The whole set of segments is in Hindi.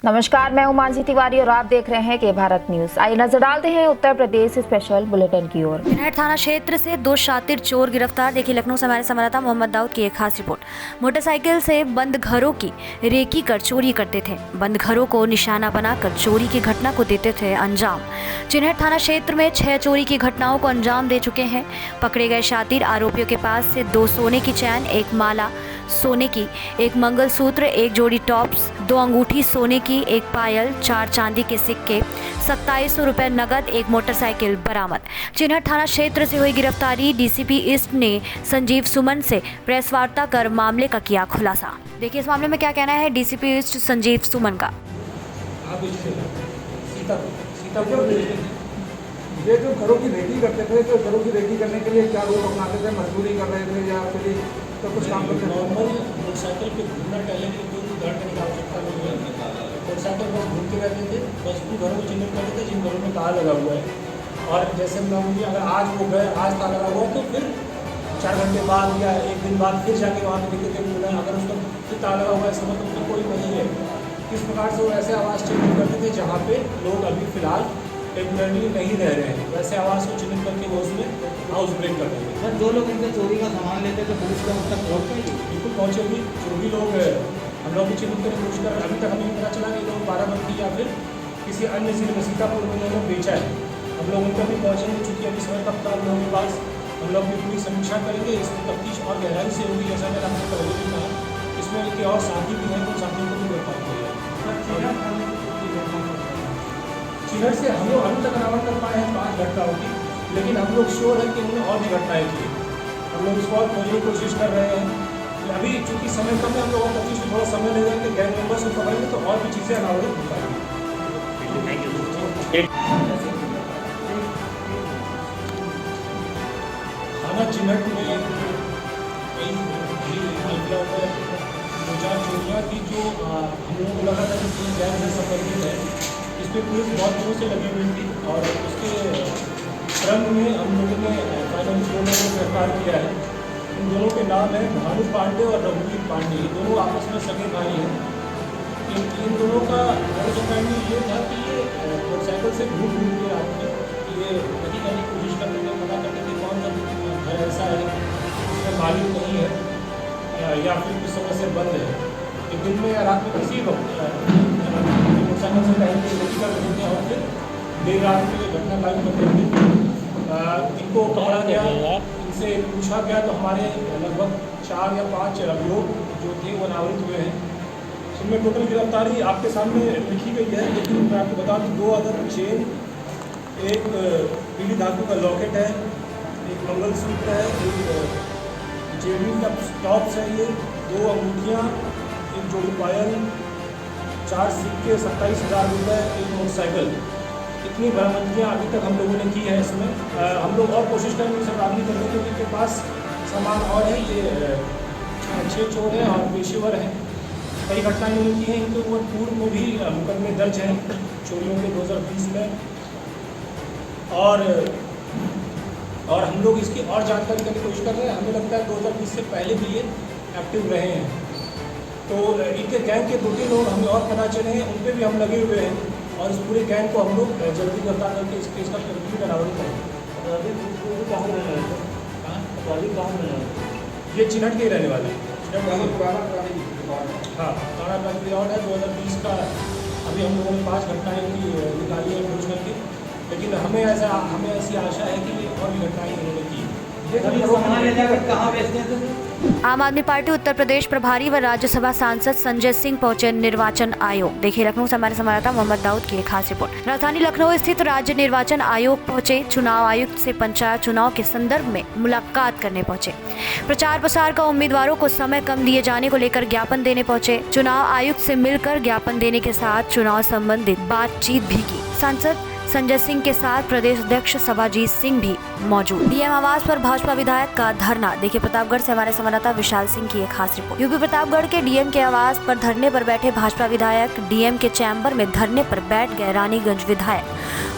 नमस्कार, मैं हूं मानसी तिवारी और आप देख रहे हैं के भारत न्यूज। आइए नजर डालते हैं उत्तर प्रदेश स्पेशल बुलेटिन की ओर। चिनहट थाना क्षेत्र से 2 शातिर चोर गिरफ्तार। देखिए लखनऊ से हमारे संवाददाता मोहम्मद दाऊद की एक खास रिपोर्ट। मोटरसाइकिल से बंद घरों की रेकी कर चोरी करते थे। बंद घरों को निशाना बनाकर चोरी की घटना को देते थे अंजाम। चिनहट थाना क्षेत्र में 6 चोरी की घटनाओं को अंजाम दे चुके हैं। पकड़े गए शातिर आरोपियों के पास से 2 सोने की चैन, 1 माला सोने की, 1 मंगलसूत्र, 1 जोड़ी टॉप्स, 2 अंगूठी सोने की, 1 पायल, 4 चांदी के सिक्के, 2700 रुपए नगद, 1 मोटरसाइकिल बरामद। चिनहट थाना क्षेत्र से हुई गिरफ्तारी। डीसीपी ईस्ट ने संजीव सुमन से प्रेस वार्ता कर मामले का किया खुलासा। देखिए इस मामले में क्या कहना है डीसीपी ईस्ट संजीव सुमन का। ये जो घरों की रेकी करते थे, तो घरों की रेकी करने के लिए क्या रूप अपनाते थे? मजदूरी कर रहे थे या फिर तो कुछ काम करते थे? नॉर्मल मोटरसाइकिल पे घूमना टहलने के लिए कोई घर करने की आवश्यकता नहीं है। मोटरसाइकिल बस घूमते रहते थे, बस उन घरों को चिन्हित करते थे जिन घरों में ताला लगा हुआ है। और जैसे मैं अगर आज वो गए, आज ताला लगा हुआ है, तो फिर 4 घंटे बाद या 1 दिन बाद फिर जाके वहाँ पर देखते थे, अगर उसका फिर ताला लगा हुआ है, समझ तो कोई नहीं है। इस प्रकार से वो ऐसे आवास चिन्हित करते थे जहाँ पे लोग अभी फिलहाल टेम्पररी नहीं रह रहे हैं, वैसे आवास को चिन्हित करके वो उसमें हाउस ब्रेक कर देंगे। सर, जो लोग इनसे चोरी का सामान लेते थे पुलिस को तक पहुँच पाएगी? बिल्कुल पहुँचेगी। जो भी लोग हम लोग भी चिन्हित करने की कोशिश कर रहे हैं। अभी तक हमें पता चला कि लोग बाराबंकी या फिर किसी अन्य जिले में सीतापुर में उन्होंने बेचा है। हम लोग उन पर भी पहुँचेंगे, चूँकि अभी समय कब था हम लोगों के पास, हम लोग भी पूरी समीक्षा करेंगे। इसमें तफ्तीश और गहराई से होगी, जैसा मैंने आपको पहले भी कहा। इसमें इनके और साथी भी हैं, तो साथियों को भी गिरफ्तार किया जाएगा। चिनहट से हम लोग अभी तक बरामद कर पाए हैं 5 घटनाओं की, लेकिन हम लोग श्योर है कि उन्होंने और भी घटनाएँ की। हम लोग इसको और खोजने की कोशिश कर रहे हैं। अभी चूँकि समय कम है, हम लोगों को तफ्तीश में थोड़ा समय लगेगा कि गैंग मेंबर्स को पकड़ेंगे तो और भी चीज़ें अनावृत हो पाएंगी। थाना चिनहट में कई मामला में 2-4 चोरियाँ थी जो हम लोगों को लगा था कि गैंग से संबंधित है। इस पर पुलिस बहुत दिनों से लगी हुई थी और उसके क्रम में हम लोगों ने फाइनली 2 लोगों को गिरफ्तार किया है। इन दोनों के नाम है भानु पांडे और रघुवीर पांडे। ये दोनों आपस में सगे भाई हैं। इन दोनों का अंडरस्टैंडिंग ये था कि ये मोटरसाइकिल से घूम के आते ये नहीं करने की कोशिश करते थे, पता करते थे कौन सा घर ऐसा है उसमें मालिक नहीं है या फिर कुछ समय से बंद है। एक दिन में या रात में किसी वक्त मोटरसाइकिल से टहल के रेकी कर देते हैं और फिर देर रात में घटना कायम कर देते हैं। इनको पकड़ा गया, इनसे पूछा गया तो हमारे लगभग 4 या 5 अभियोग जो थे वो अनावृत हुए हैं। इसमें टोटल गिरफ्तारी आपके सामने लिखी गई है, लेकिन मैं आपको बता दूँ 2 अदर चेन, 1 पीली धातु का लॉकेट है, 1 मंगलसूत्र है, 1 जेबी का टॉप्स है, ये 2 अंगूठियाँ, 1 जोड़ी पायल, 4 सिक्के, 27,000 रुपये, 1 मोटरसाइकिल। इतनी बरामदगियाँ अभी तक हम लोगों ने की है। इसमें हम लोग और कोशिश करेंगे इसे बरामदी करने की, क्योंकि इनके पास सामान और है। ये अच्छे चोर हैं और पेशेवर हैं। कई घटनाएं उन्होंने की हैं। इनके ऊपर पूर्व में भी मुकदमे दर्ज हैं चोरियों के 2020 में। और हम लोग इसकी और जानकारी करने की कोशिश कर रहे हैं। हमें लगता है 2020 से पहले भी ये एक्टिव रहे हैं। तो इनके गैंग के 2-3 लोग हमें और पता चले हैं, उन पर भी हम लगे हुए हैं और इस पूरे गैंग को हम लोग जल्दी गिरफ्तार करके इस केस का कंप्लीट अनावरण करेंगे। ये चिनहट के ही रहने वाले हैं। हाँ, थाना प्रांत रिकॉर्ड है 2020 का। अभी हम लोगों ने 5 घटनाएँ की निकाली है खोज करके, लेकिन हमें ऐसी आशा है कि और भी घटनाएँ इन्होंने की। कहाँ बेचते थे? आम आदमी पार्टी उत्तर प्रदेश प्रभारी व राज्यसभा सांसद संजय सिंह पहुंचे निर्वाचन आयोग। देखिए लखनऊ से हमारे संवाददाता मोहम्मद दाऊद की एक खास रिपोर्ट। राजधानी लखनऊ स्थित राज्य निर्वाचन आयोग पहुंचे। चुनाव आयुक्त से पंचायत चुनाव के संदर्भ में मुलाकात करने पहुंचे। प्रचार प्रसार का उम्मीदवारों को समय कम दिए जाने को लेकर ज्ञापन देने पहुंचे। चुनाव आयुक्त से मिलकर ज्ञापन देने के साथ चुनाव संबंधित बातचीत भी की। सांसद संजय सिंह के साथ प्रदेश अध्यक्ष सभाजीत सिंह भी मौजूद। डीएम आवास पर भाजपा विधायक का धरना। देखिए प्रतापगढ़ से हमारे संवाददाता विशाल सिंह की एक खास रिपोर्ट। यूपी प्रतापगढ़ के डीएम के आवास पर धरने पर बैठे भाजपा विधायक डीएम के चैम्बर में धरने पर बैठ गए रानीगंज विधायक।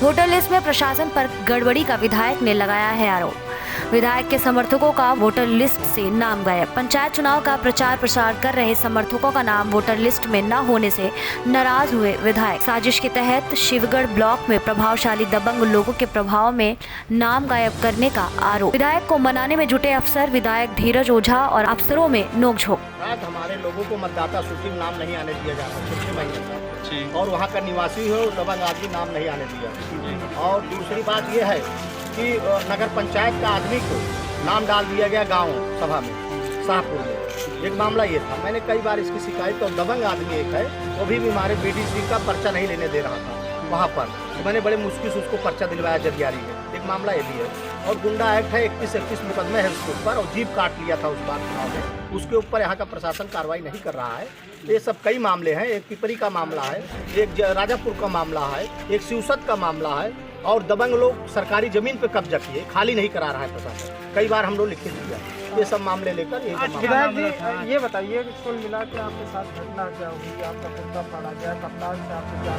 वोटर लिस्ट में प्रशासन पर गड़बड़ी का विधायक ने लगाया है आरोप। विधायक के समर्थकों का वोटर लिस्ट से नाम गायब। पंचायत चुनाव का प्रचार प्रसार कर रहे समर्थकों का नाम वोटर लिस्ट में न होने से नाराज हुए विधायक। साजिश के तहत शिवगढ़ ब्लॉक में प्रभावशाली दबंग लोगों के प्रभाव में नाम गायब करने का आरोप। विधायक को मनाने में जुटे अफसर, विधायक धीरज ओझा और अफसरों में नोकझोंक। हमारे लोगों को मतदाता सूची में नाम नहीं आने दिया जा रहा है 6 महीने से, और वहाँ का निवासी हो दबंग आदमी नाम नहीं आने दिया। और दूसरी बात यह है कि नगर पंचायत का आदमी को नाम डाल दिया गया गांव सभा में शाहपुर में। एक मामला ये था, मैंने कई बार इसकी शिकायत, और दबंग आदमी एक है वो भी हमारे बीडीसी का पर्चा नहीं लेने दे रहा था वहाँ पर, तो मैंने बड़े मुश्किल से उसको पर्चा दिलवाया जगियारी में। एक मामला ये भी है, और गुंडा एक्ट है 31 मुकदमे है उसके ऊपर, और जीप काट लिया था उस बार चुनाव में, उसके ऊपर यहाँ का प्रशासन कार्रवाई नहीं कर रहा है। ये सब कई मामले हैं, एक पिपरी का मामला है, एक राजापुर का मामला है, एक शिवसत का मामला है, और दबंग लोग सरकारी जमीन पे कब्जा किए, खाली नहीं करा रहा है प्रशासन। कई बार हम लोग लिखित दिया, ये सब मामले लेकर विधायक जी ये बताइए कि कुल मिला के आपके साथ घटना क्या हुई, आपका कुत्ता फाड़ा गया, कप्तान से आपसे क्या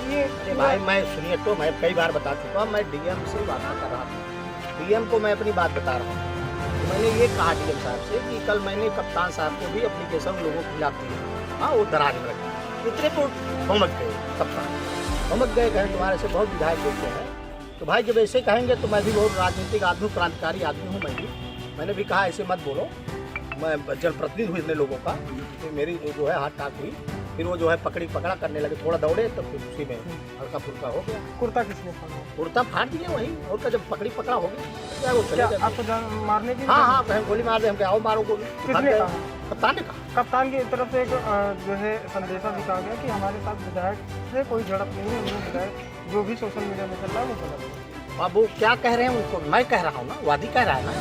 ये भाई मैं सुनिए तो मैं कई बार बता चुका, मैं डीएम से बात कर रहा था, डीएम को मैं अपनी बात बता रहा हूँ। तो मैंने ये कहा डीएम साहब से कि कल मैंने कप्तान साहब को भी एप्लीकेशन लोगों को खिलाफ दी, हाँ वो दराज में रखी, इतने को भमक गए कप्तान, भमक गए, कहें तुम्हारे से बहुत विधायक देते हैं। तो भाई जब ऐसे कहेंगे तो मैं भी बहुत राजनीतिक आदमी, क्रांतिकारी आदमी हूँ, मैंने भी कहा ऐसे मत बोलो। मैं जनप्रतिनिधि हूँ इतने लोगों का, फिर मेरी जो है हाथ टाक हुई, फिर वो जो है पकड़ा करने लगे, थोड़ा दौड़े तो फिर उसी में हल्का फुल्का हो गया। कुर्ता किसने फाड़ा? कुर्ता फाड़ दिए वही, और का जब पकड़ा हो गया क्या वो चले गए। आपको मारने की? हाँ कहीं गोली मार दे, हम क्या आओ मारो गोली। किसने कहा? कप्तान ने कहा। कप्तान की तरफ से एक जो है संदेशा भी कहा गया कि हमारे साथ विधायक से कोई झड़प नहीं है, उन्हें विधायक जो भी सोशल मीडिया में चल रहा है वो गलत है। अब वो क्या कह रहे हैं उनको मैं कह रहा हूँ ना, वादी कह रहा है ना।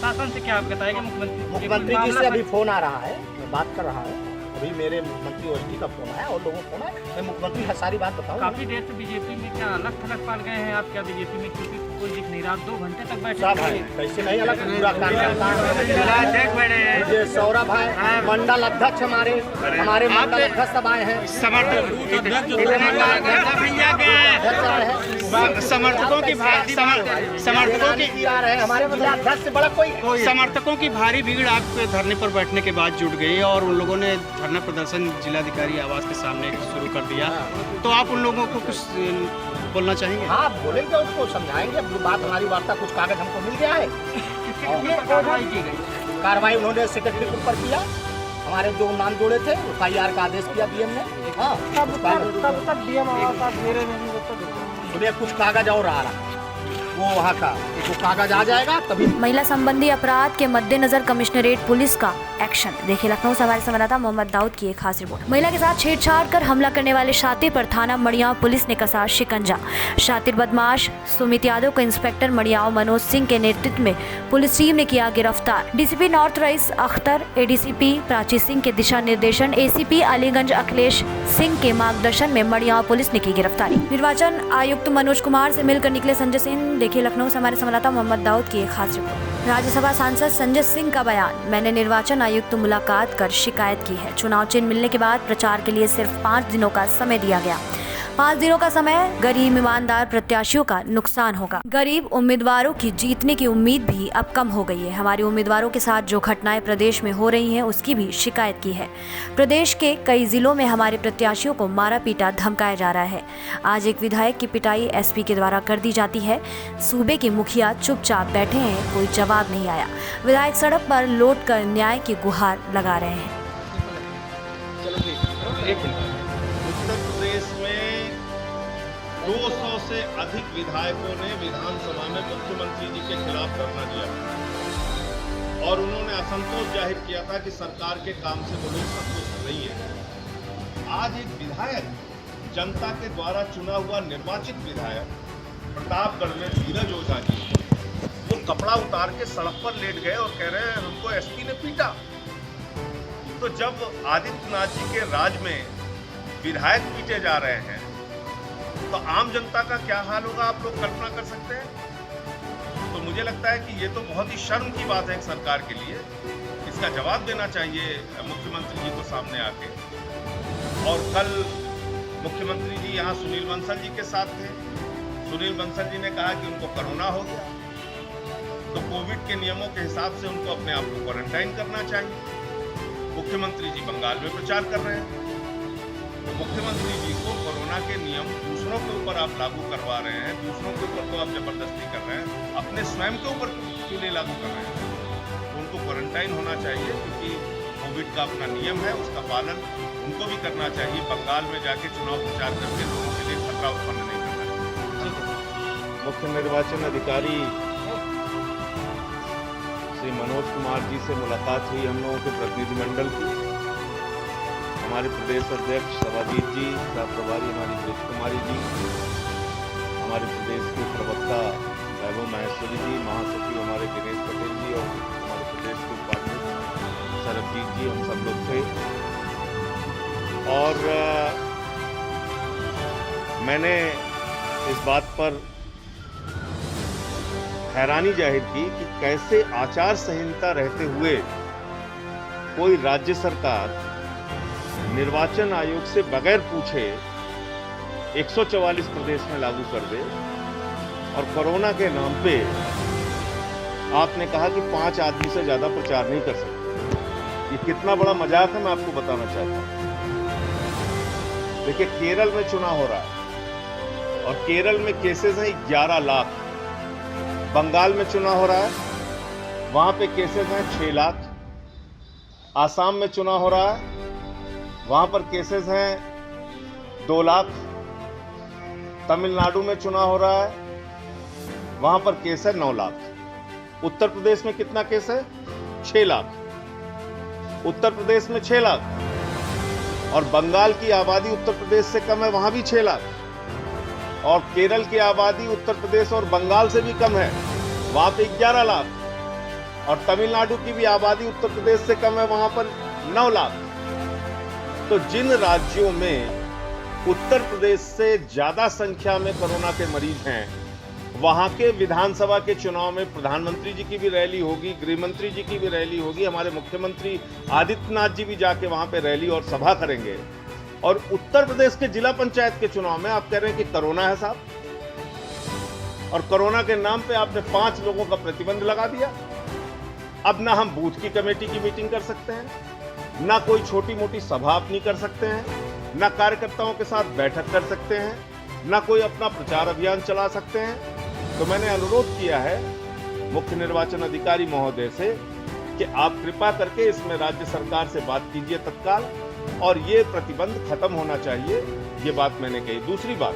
शासन से क्या आप बताएंगे? मुख्यमंत्री जी से अभी फोन आ रहा है, मैं बात कर रहा हूँ, अभी मेरे मंत्री ओएसडी का फोन आया और लोगों को फोन आया, मैं मुख्यमंत्री है सारी बात बताऊँ। काफी देर से बीजेपी में क्या अलग थलग पड़ गए हैं आप? क्या बीजेपी में क्योंकि कोई दिख नहीं रहा, 2 घंटे तक बैठे सब है, कैसे नहीं अलग पूरा कार्यकर्ता सौरभ है, मंडल अध्यक्ष हमारे मंडल अध्यक्ष सब आए हैं, समर्थकों की आ रहे हैं, हमारे अध्यक्ष से बड़ा कोई समर्थकों की भारी भीड़ आपके धरने पर बैठने के बाद जुट गई और उन लोगों ने धरना प्रदर्शन जिलाधिकारी आवास के सामने शुरू कर दिया। तो आप उन लोगों को कुछ बोलना चाहेंगे? हाँ बोलेंगे, उसको समझाएंगे। अब बात हमारी वार्ता, कुछ कागज हमको मिल गया है, कार्रवाई उन्होंने सेक्रेटरी के ऊपर किया, हमारे जो नाम जोड़े थे FIR का आदेश किया डीएम ने। हाँ तब तक डीएम आवास मेरे में उन्हें कुछ कागज और आ रहा, वो वहाँ का वो कागज आ जाएगा तभी। महिला संबंधी अपराध के मद्देनजर कमिश्नरेट पुलिस का एक्शन। देखिए लखनऊ से हमारे संवाददाता मोहम्मद दाऊद की एक खास रिपोर्ट। महिला के साथ छेड़छाड़ कर हमला करने वाले शातिर पर थाना मड़ियाव पुलिस ने कसा शिकंजा। शातिर बदमाश सुमित यादव को इंस्पेक्टर मड़ियाव मनोज सिंह के नेतृत्व में पुलिस टीम ने किया गिरफ्तार। DCP north rice Akhtar, ADCP Prachi Singh के दिशा निर्देशन, एसीपी अलीगंज अखिलेश सिंह के मार्गदर्शन में मड़ियाव पुलिस ने की गिरफ्तारी। निर्वाचन आयुक्त मनोज कुमार से मिलकर निकले संजय सिंह। देखिए लखनऊ से हमारे संवाददाता मोहम्मद दाऊद की एक खास रिपोर्ट। राज्यसभा सांसद संजय सिंह का बयान, मैंने निर्वाचन आयुक्त मुलाकात कर शिकायत की है। चुनाव चिन्ह मिलने के बाद प्रचार के लिए सिर्फ 5 दिनों का समय दिया गया। 5 दिनों का समय, गरीब ईमानदार प्रत्याशियों का नुकसान होगा। गरीब उम्मीदवारों की जीतने की उम्मीद भी अब कम हो गई है। हमारे उम्मीदवारों के साथ जो घटनाएं प्रदेश में हो रही हैं उसकी भी शिकायत की है। प्रदेश के कई जिलों में हमारे प्रत्याशियों को मारा पीटा धमकाया जा रहा है। आज एक विधायक की पिटाई एसपी के द्वारा कर दी जाती है। सूबे के मुखिया चुपचाप बैठे हैं, कोई जवाब नहीं आया। विधायक सड़क पर लौट कर न्याय की गुहार लगा रहे हैं। उत्तर प्रदेश में 200 से अधिक विधायकों ने विधानसभा में मुख्यमंत्री जी के खिलाफ धरना दिया और उन्होंने असंतोष जाहिर किया था कि सरकार के काम से वो लोग संतुष्ट नहीं है। आज एक विधायक, जनता के द्वारा चुना हुआ निर्वाचित विधायक प्रतापगढ़ में धीरज ओझा जी, वो कपड़ा उतार के सड़क पर लेट गए और कह रहे हैं हमको एसपी ने पीटा। तो जब आदित्यनाथ जी के राज में विधायक पीटे जा रहे हैं तो आम जनता का क्या हाल होगा आप लोग कल्पना कर सकते हैं। तो मुझे लगता है कि ये तो बहुत ही शर्म की बात है एक सरकार के लिए। इसका जवाब देना चाहिए मुख्यमंत्री जी को सामने आके। और कल मुख्यमंत्री जी यहाँ सुनील बंसल जी के साथ थे। सुनील बंसल जी ने कहा कि उनको कोरोना हो गया तो कोविड के नियमों के हिसाब से उनको अपने आप को क्वारंटाइन करना चाहिए। मुख्यमंत्री जी बंगाल में प्रचार कर रहे हैं, तो मुख्यमंत्री जी को कोरोना के नियम दूसरों के ऊपर आप लागू करवा रहे हैं, दूसरों के ऊपर तो आप जबरदस्ती कर रहे हैं, अपने स्वयं के ऊपर क्यों नहीं लागू कर रहे हैं? तो उनको क्वारंटाइन होना चाहिए, क्योंकि कोविड का अपना नियम है, उसका पालन उनको भी करना चाहिए। बंगाल में जाके चुनाव प्रचार करके लोगों के लिए खतरा उत्पन्न नहीं करना चाहिए। मुख्य निर्वाचन अधिकारी श्री मनोज कुमार जी से मुलाकात हुई हम लोगों के प्रतिनिधिमंडल की। हमारे प्रदेश अध्यक्ष सभाजीत जी, सह प्रभारी हमारी ब्रिज कुमारी जी, हमारे प्रदेश के प्रवक्ता वैभव महेश्वरी जी, महासचिव हमारे दिनेश पटेल जी और हमारे प्रदेश के उपाध्यक्ष सरबजीत जी, हम सब लोग थे। और मैंने इस बात पर हैरानी जाहिर की कि कैसे आचार संहिता रहते हुए कोई राज्य सरकार निर्वाचन आयोग से बगैर पूछे 144 प्रदेश में लागू कर दे, और कोरोना के नाम पे आपने कहा कि 5 आदमी से ज्यादा प्रचार नहीं कर सकते। ये कितना बड़ा मजाक है, मैं आपको बताना चाहता हूं। देखिए, केरल में चुनाव हो रहा है और केरल में केसेस हैं 11 लाख। बंगाल में चुनाव हो रहा है, वहां पे केसेस हैं 6 लाख। आसाम में चुनाव हो रहा है, वहां पर केसेस हैं 2 लाख। तमिलनाडु में चुनाव हो रहा है, वहां पर केस है 9 लाख। उत्तर प्रदेश में कितना केस है? 6 लाख। उत्तर प्रदेश में 6 लाख और बंगाल की आबादी उत्तर प्रदेश से कम है, वहां भी 6 लाख। और केरल की आबादी उत्तर प्रदेश और बंगाल से भी कम है, वहां पे 11 लाख। और तमिलनाडु की भी आबादी उत्तर प्रदेश से कम है, वहां पर 9 लाख। तो जिन राज्यों में उत्तर प्रदेश से ज्यादा संख्या में कोरोना के मरीज हैं, वहां के विधानसभा के चुनाव में प्रधानमंत्री जी की भी रैली होगी, गृह मंत्री जी की भी रैली होगी, हमारे मुख्यमंत्री आदित्यनाथ जी भी जाके वहां पे रैली और सभा करेंगे। और उत्तर प्रदेश के जिला पंचायत के चुनाव में आप कह रहे हैं कि कोरोना है साहब, और कोरोना के नाम पे आपने 5 लोगों का प्रतिबंध लगा दिया। अब ना हम बूथ की कमेटी की मीटिंग कर सकते हैं, ना कोई छोटी मोटी सभा अपनी कर सकते हैं, ना कार्यकर्ताओं के साथ बैठक कर सकते हैं, ना कोई अपना प्रचार अभियान चला सकते हैं। तो मैंने अनुरोध किया है मुख्य निर्वाचन अधिकारी महोदय से कि आप कृपा करके इसमें राज्य सरकार से बात कीजिए तत्काल, और ये प्रतिबंध खत्म होना चाहिए। ये बात मैंने कही। दूसरी बात,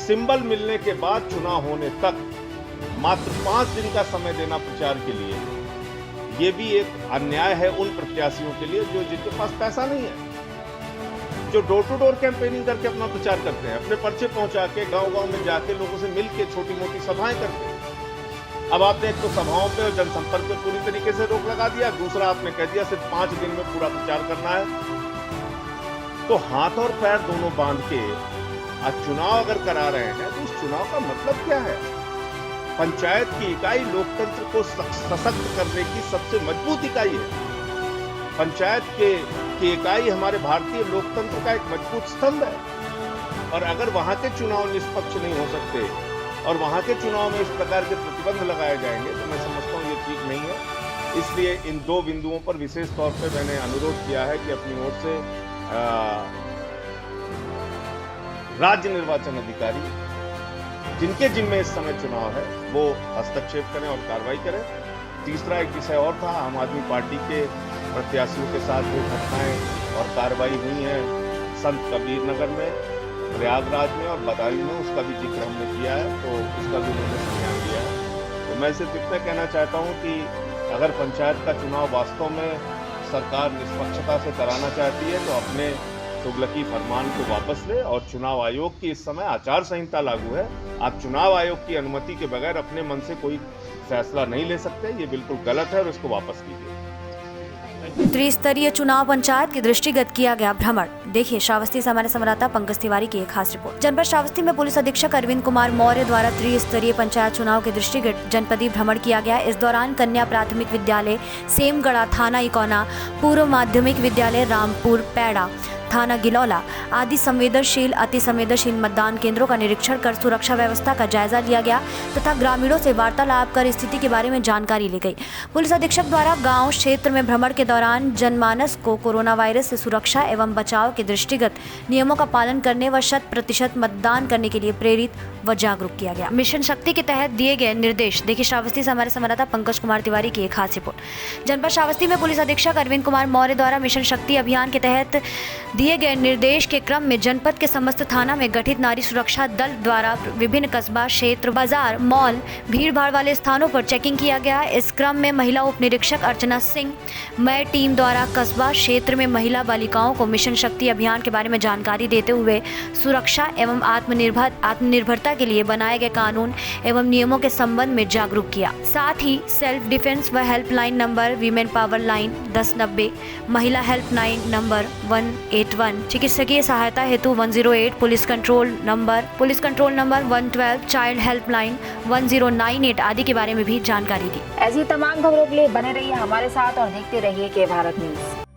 सिंबल मिलने के बाद चुनाव होने तक मात्र 5 दिन का समय देना प्रचार के लिए, ये भी एक अन्याय है उन प्रत्याशियों के लिए जो जिनके पास पैसा नहीं है, जो डोर टू डोर कैंपेनिंग करके अपना प्रचार करते हैं, अपने पर्चे पहुंचा के गांव-गांव में जाके लोगों से मिल के छोटी मोटी सभाएं करते हैं। अब आपने एक तो सभाओं पे और जनसंपर्क पे पूरी तरीके से रोक लगा दिया, दूसरा आपने कह दिया सिर्फ 5 दिन में पूरा प्रचार करना है। तो हाथ और पैर दोनों बांध के आज चुनाव अगर करा रहे हैं तो इस चुनाव का मतलब क्या है? पंचायत की इकाई लोकतंत्र को सशक्त करने की सबसे मजबूत इकाई है। पंचायत की इकाई हमारे भारतीय लोकतंत्र का एक मजबूत स्तंभ है, और अगर वहां के चुनाव निष्पक्ष नहीं हो सकते और वहां के चुनाव में इस प्रकार के प्रतिबंध लगाए जाएंगे तो मैं समझता हूं ये ठीक नहीं है। इसलिए इन 2 बिंदुओं पर विशेष तौर पर मैंने अनुरोध किया है कि अपनी ओर से राज्य निर्वाचन अधिकारी जिनके जिम्मे इस समय चुनाव है वो हस्तक्षेप करें और कार्रवाई करें। तीसरा एक विषय और था, आम आदमी पार्टी के प्रत्याशियों के साथ जो घटनाएं और कार्रवाई हुई हैं संत कबीर नगर में, प्रयागराज में और बदायूं में, उसका भी जिक्र हमने किया है, तो उसका भी उन्होंने संज्ञान लिया है। तो मैं सिर्फ इतना कहना चाहता हूं कि अगर पंचायत का चुनाव वास्तव में सरकार निष्पक्षता से कराना चाहती है तो अपने तुगलकी फरमान को वापस ले, और चुनाव आयोग की इस समय आचार संहिता लागू है। आप चुनाव आयोग की अनुमति के बगैर अपने मन से कोई फैसला नहीं ले सकते, ये बिल्कुल गलत है और इसको वापस कीजिए। त्रिस्तरीय चुनाव पंचायत के दृष्टिगत किया गया भ्रमण। देखिए श्रावस्ती से हमारे संवाददाता पंकज तिवारी की एक खास रिपोर्ट। जनपद श्रावस्ती में पुलिस अधीक्षक अरविंद कुमार मौर्य द्वारा त्रिस्तरीय पंचायत चुनाव के दृष्टिगत जनपदीय भ्रमण किया गया। इस दौरान कन्या प्राथमिक विद्यालय सेमगढ़ा थाना इकौना, पूर्व माध्यमिक विद्यालय रामपुर पैड़ा, थाना गिलौला आदि संवेदनशील अति संवेदनशील मतदान केंद्रों का निरीक्षण कर सुरक्षा व्यवस्था का जायजा लिया गया तथा ग्रामीणों से वार्तालाप कर स्थिति के बारे में जानकारी ली गई। पुलिस अधीक्षक द्वारा गांव क्षेत्र में भ्रमण के दौरान जनमानस को कोरोना वायरस से सुरक्षा एवं बचाव के दृष्टिगत नियमों का पालन करने व 100% मतदान करने के लिए प्रेरित व जागरूक किया गया। मिशन शक्ति के तहत दिए गए निर्देश देखिए श्रावस्ती से हमारे संवाददाता पंकज कुमार तिवारी की एक खास रिपोर्ट। जनपद श्रावस्ती में पुलिस अधीक्षक अरविंद कुमार मौर्य द्वारा मिशन शक्ति अभियान के तहत दिए गए निर्देश के क्रम में जनपद के समस्त थाना में गठित नारी सुरक्षा दल द्वारा विभिन्न कस्बा क्षेत्र बाजार मॉल भीड़ भाड़ वाले स्थानों पर चेकिंग किया गया। इस क्रम में महिला उप निरीक्षक अर्चना सिंह मय टीम द्वारा कस्बा क्षेत्र में महिला बालिकाओं को मिशन शक्ति अभियान के बारे में जानकारी देते हुए सुरक्षा एवं आत्मनिर्भरता के लिए बनाए गए कानून एवं नियमों के संबंध में जागरूक किया। साथ ही सेल्फ डिफेंस व helpline number women power line 1090, महिला हेल्पलाइन नंबर 181, चिकित्सकीय सहायता हेतु 108, police control number 112, child helpline 1098 आदि के बारे में भी जानकारी दी। ऐसी तमाम खबरों के लिए बने रहिए हमारे साथ और देखते रहिए के भारत न्यूज।